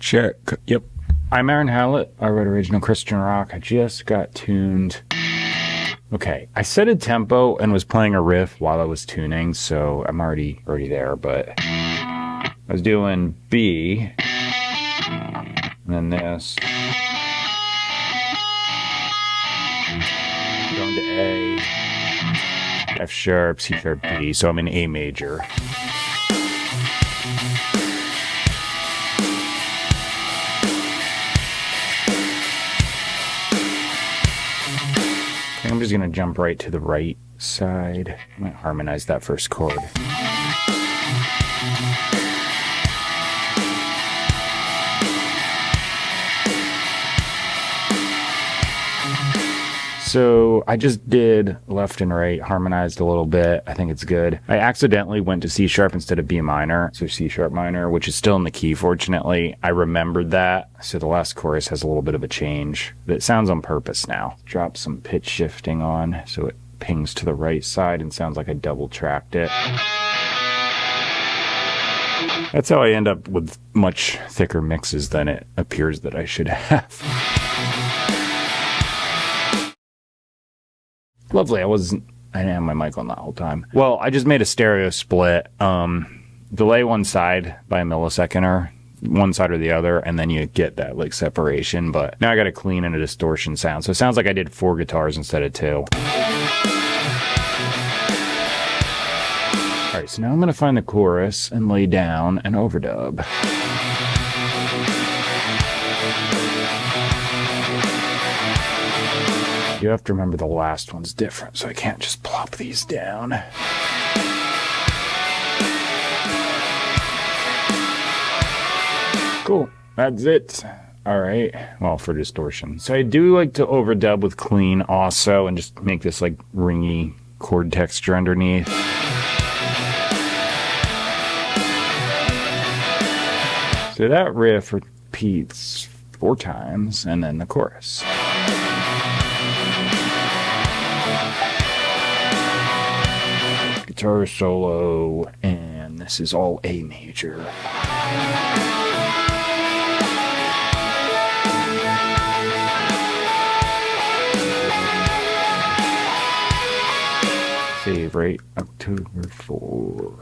Check. Yep. I'm Aaron Hallett. I wrote original Christian rock. I just got tuned. Okay, I set a tempo and was playing a riff while I was tuning, so I'm already there, but I was doing B, and then this, going to A, F sharp, C sharp, B, so I'm in A major. I'm just going to jump right to the right side. I might harmonize that first chord. So I just did left and right, harmonized a little bit. I think it's good. I accidentally went to C sharp instead of B minor, so C sharp minor, which is still in the key, fortunately. I remembered that, so the last chorus has a little bit of a change. But it sounds on purpose now. Drop some pitch shifting on, so it pings to the right side and sounds like I double tracked it. That's how I end up with much thicker mixes than it appears that I should have. Lovely. I didn't have my mic on that whole time. Well, I just made a stereo split. Delay one side by a millisecond or one side or the other, and then you get that like separation. But now I got to clean in a distortion sound. So it sounds like I did 4 guitars instead of 2. All right, so now I'm going to find the chorus and lay down an overdub. You have to remember the last one's different, so I can't just plop these down. Cool, that's it. All right, well, for distortion. So I do like to overdub with clean also and just make this like ringy chord texture underneath. So that riff repeats 4 times and then the chorus. Guitar solo, and this is all A major. Save right October 4.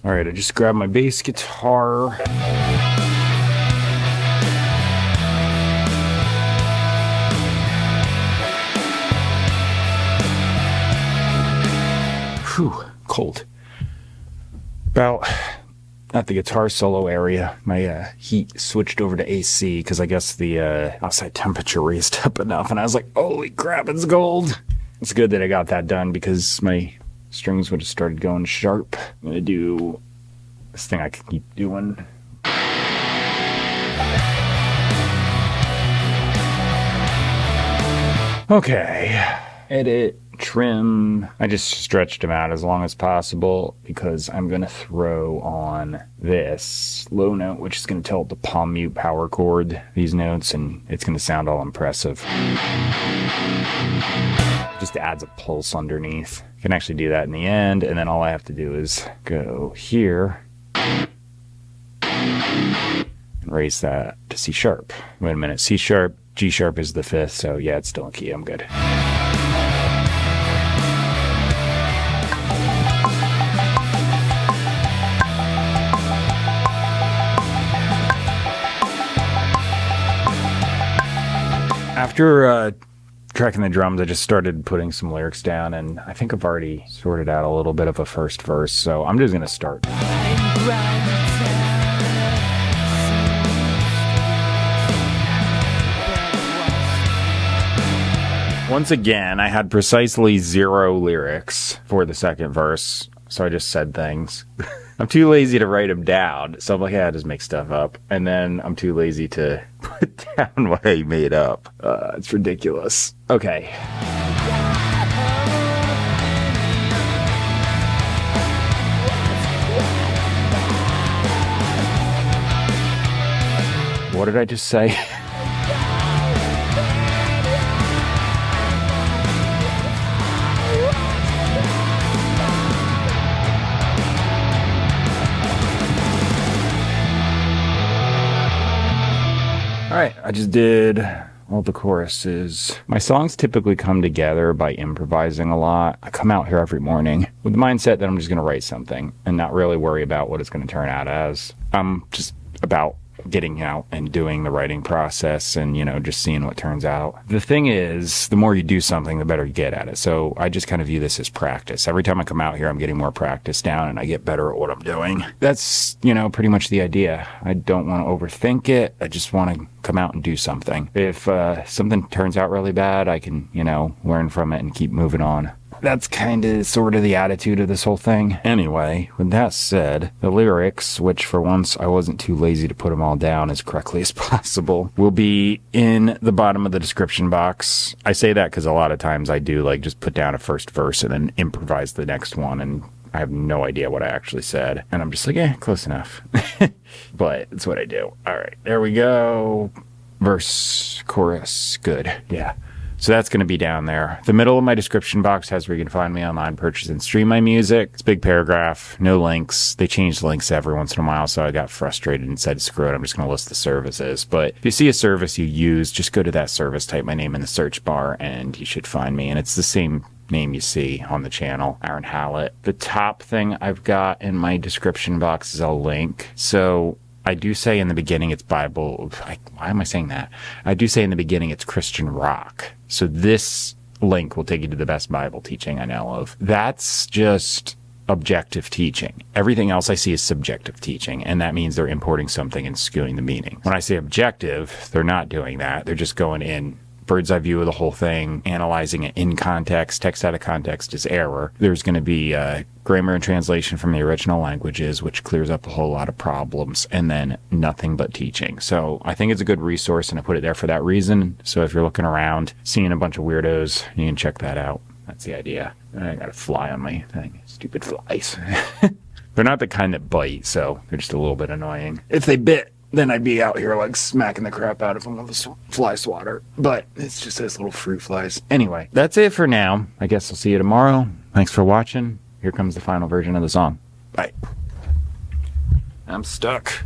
Alright, I just grabbed my bass guitar. Whew. Cold. About at the guitar solo area, my heat switched over to AC because I guess the outside temperature raised up enough, and I was like, holy crap, it's gold. It's good that I got that done because my strings would have started going sharp. I'm gonna do this thing I can keep doing. Okay, edit. Trim. I just stretched them out as long as possible because I'm going to throw on this low note, which is going to tell it to palm mute power chord these notes, and it's going to sound all impressive. Just adds a pulse underneath. You can actually do that in the end, and then all I have to do is go here and raise that to C sharp. Wait a minute, C sharp, G sharp is the 5th, so yeah, it's still in key. I'm good. After tracking the drums, I just started putting some lyrics down, and I think I've already sorted out a little bit of a first verse, so I'm just going to start. Once again, I had precisely 0 lyrics for the second verse, so I just said things. I'm too lazy to write them down, so I'm like, yeah, I just make stuff up. And then I'm too lazy to put down what I made up. It's ridiculous. Okay. What did I just say? right, I just did all the choruses. My songs typically come together by improvising a lot. I come out here every morning with the mindset that I'm just going to write something and not really worry about what it's going to turn out as. I'm just about getting out and doing the writing process and, just seeing what turns out. The thing is, the more you do something, the better you get at it. So I just kind of view this as practice. Every time I come out here, I'm getting more practice down and I get better at what I'm doing. That's, pretty much the idea. I don't want to overthink it. I just want to come out and do something. If something turns out really bad, I can, learn from it and keep moving on. That's kind of sort of the attitude of this whole thing. Anyway, with that said, the lyrics, which for once I wasn't too lazy to put them all down as correctly as possible, will be in the bottom of the description box. I say that because a lot of times I do just put down a first verse and then improvise the next one, and I have no idea what I actually said. And I'm just like, close enough. But it's what I do. All right, there we go. Verse, chorus, good. Yeah. So that's going to be down there. The middle of my description box has where you can find me online, purchase and stream my music. It's a big paragraph, no links. They change links every once in a while, so I got frustrated and said, screw it, I'm just going to list the services. But if you see a service you use, just go to that service, type my name in the search bar, and you should find me. And it's the same name you see on the channel, Aaron Hallett. The top thing I've got in my description box is a link. So I do say in the beginning it's Bible. Why am I saying that? I do say in the beginning it's Christian rock. So this link will take you to the best Bible teaching I know of. That's just objective teaching. Everything else I see is subjective teaching, and that means they're importing something and skewing the meaning. When I say objective, they're not doing that. They're just going in bird's eye view of the whole thing, analyzing it in context. Text out of context is error. There's going to be grammar and translation from the original languages, which clears up a whole lot of problems, and then nothing but teaching. So I think it's a good resource, and I put it there for that reason. So if you're looking around, seeing a bunch of weirdos, you can check that out. That's the idea. I got a fly on my thing. Stupid flies. They're not the kind that bite, so they're just a little bit annoying. If they bit, then I'd be out here smacking the crap out of them with a fly swatter. But it's just those little fruit flies. Anyway, that's it for now. I guess I'll see you tomorrow. Thanks for watching. Here comes the final version of the song. Bye. I'm stuck.